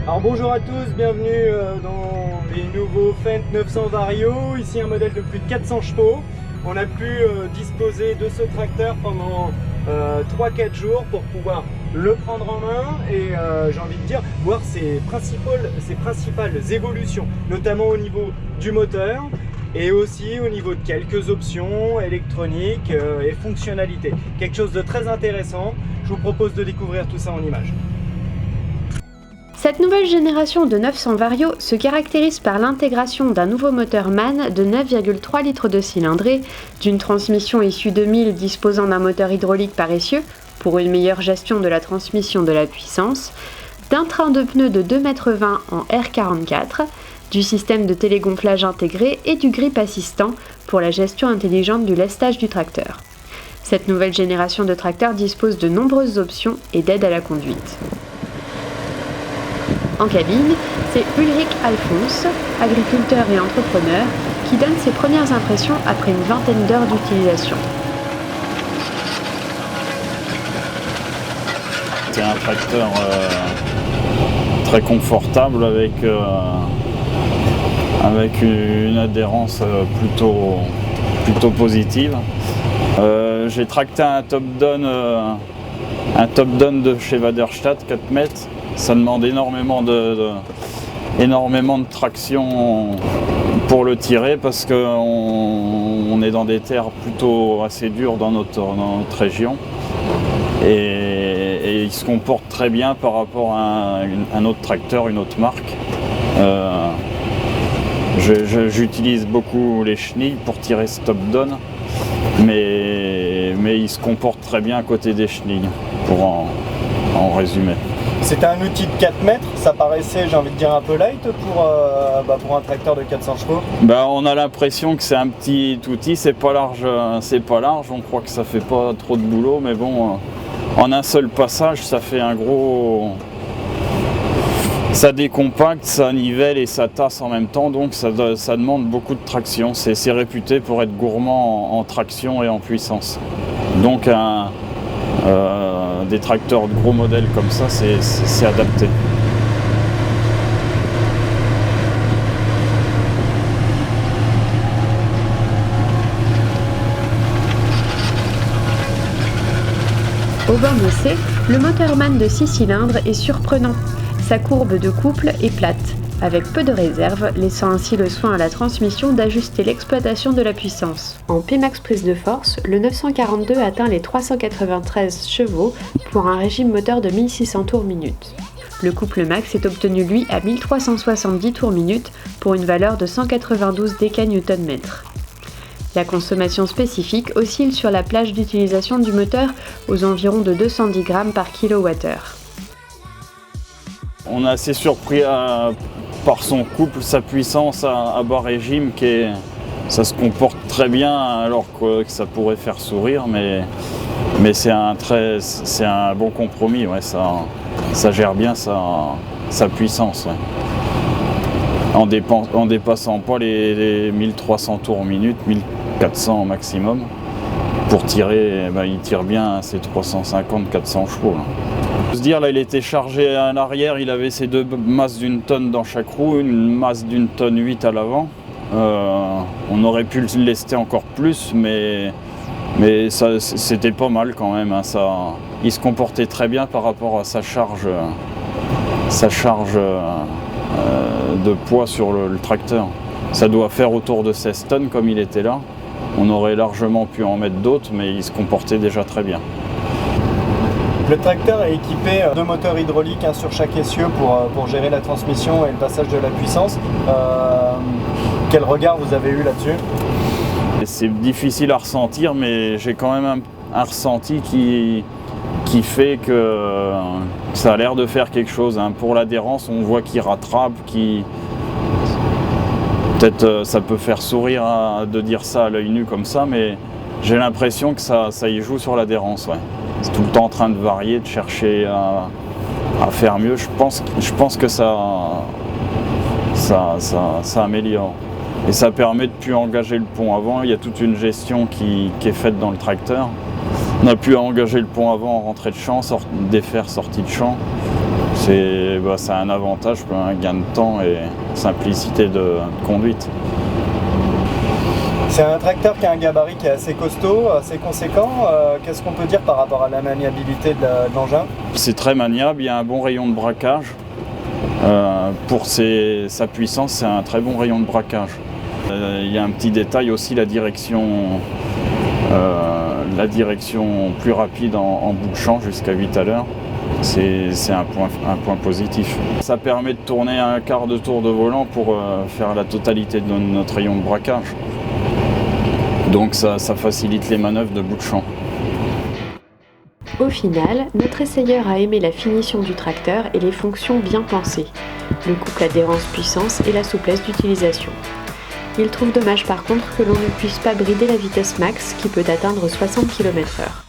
Alors bonjour à tous, bienvenue dans les nouveaux Fendt 900 Vario, ici un modèle de plus de 400 chevaux. On a pu disposer de ce tracteur pendant 3-4 jours pour pouvoir le prendre en main et j'ai envie de dire voir ses principales évolutions, notamment au niveau du moteur et aussi au niveau de quelques options électroniques et fonctionnalités. Quelque chose de très intéressant, je vous propose de découvrir tout ça en images. Cette nouvelle génération de 900 Vario se caractérise par l'intégration d'un nouveau moteur MAN de 9,3 litres de cylindrée, d'une transmission issue de 1000 disposant d'un moteur hydraulique paresseux pour une meilleure gestion de la transmission de la puissance, d'un train de pneus de 2,20 m en R44, du système de télégonflage intégré et du grip assistant pour la gestion intelligente du lestage du tracteur. Cette nouvelle génération de tracteurs dispose de nombreuses options et d'aide à la conduite. En cabine, c'est Ulrich Alphonse, agriculteur et entrepreneur, qui donne ses premières impressions après une vingtaine d'heures d'utilisation. C'est un tracteur très confortable avec une adhérence plutôt positive. J'ai tracté un top down de chez Waderstadt 4 mètres. Ça demande énormément de traction pour le tirer parce qu'on est dans des terres plutôt assez dures dans notre région et il se comporte très bien par rapport à un autre tracteur, une autre marque. J'utilise beaucoup les chenilles pour tirer ce top down, mais il se comporte très bien à côté des chenilles, pour en résumer. C'était un outil de 4 mètres, ça paraissait, j'ai envie de dire, un peu light pour un tracteur de 400 chevaux. On a l'impression que c'est un petit outil, c'est pas large, on croit que ça fait pas trop de boulot, mais bon, en un seul passage, ça fait un gros... Ça décompacte, ça nivelle et ça tasse en même temps, donc ça demande beaucoup de traction. C'est réputé pour être gourmand en traction et en puissance. Donc des tracteurs de gros modèles comme ça, c'est adapté. Au bord d'essai, le moteur MAN de 6 cylindres est surprenant. Sa courbe de couple est plate, avec peu de réserve, laissant ainsi le soin à la transmission d'ajuster l'exploitation de la puissance. En Pmax prise de force, le 942 atteint les 393 chevaux pour un régime moteur de 1600 tours minute. Le couple max est obtenu lui à 1370 tours minute pour une valeur de 192 déca-Nm. La consommation spécifique oscille sur la plage d'utilisation du moteur aux environs de 210 g par kWh. On est assez surpris par son couple, sa puissance à bas régime, ça se comporte très bien alors que ça pourrait faire sourire, mais c'est un bon compromis, ouais, ça gère bien sa puissance. Ouais. En dépassant pas les 1300 tours minute, 1400 au maximum. Pour tirer, il tire bien ses 350-400 chevaux. Là. Se dire, là, il était chargé à l'arrière, il avait ses deux masses d'une tonne dans chaque roue, une masse d'une tonne 8 à l'avant. On aurait pu le lester encore plus, mais c'était pas mal quand même. Hein, il se comportait très bien par rapport à sa charge de poids sur le tracteur. Ça doit faire autour de 16 tonnes comme il était là. On aurait largement pu en mettre d'autres, mais il se comportait déjà très bien. Le tracteur est équipé de moteurs hydrauliques, un sur chaque essieu pour gérer la transmission et le passage de la puissance. Quel regard vous avez eu là-dessus? C'est difficile à ressentir, mais j'ai quand même un ressenti qui fait que ça a l'air de faire quelque chose. Hein. Pour l'adhérence, on voit qu'il rattrape, peut-être ça peut faire sourire de dire ça à l'œil nu comme ça, mais j'ai l'impression que ça y joue sur l'adhérence. Ouais. C'est tout le temps en train de varier, de chercher à faire mieux. Je pense que ça améliore. Et ça permet de ne plus engager le pont avant. Il y a toute une gestion qui est faite dans le tracteur. On a pu engager le pont avant en rentrée de champ, défaire sortie de champ. C'est un avantage, un gain de temps et simplicité de conduite. C'est un tracteur qui a un gabarit qui est assez costaud, assez conséquent. Qu'est-ce qu'on peut dire par rapport à la maniabilité de l'engin? C'est très maniable, il y a un bon rayon de braquage. Pour sa puissance, c'est un très bon rayon de braquage. Il y a un petit détail aussi, la direction plus rapide en bout de champ jusqu'à 8 à l'heure. C'est un point positif. Ça permet de tourner un quart de tour de volant pour faire la totalité de notre rayon de braquage. Donc ça facilite les manœuvres de bout de champ. Au final, notre essayeur a aimé la finition du tracteur et les fonctions bien pensées, le couple adhérence-puissance et la souplesse d'utilisation. Il trouve dommage par contre que l'on ne puisse pas brider la vitesse max qui peut atteindre 60 km/h.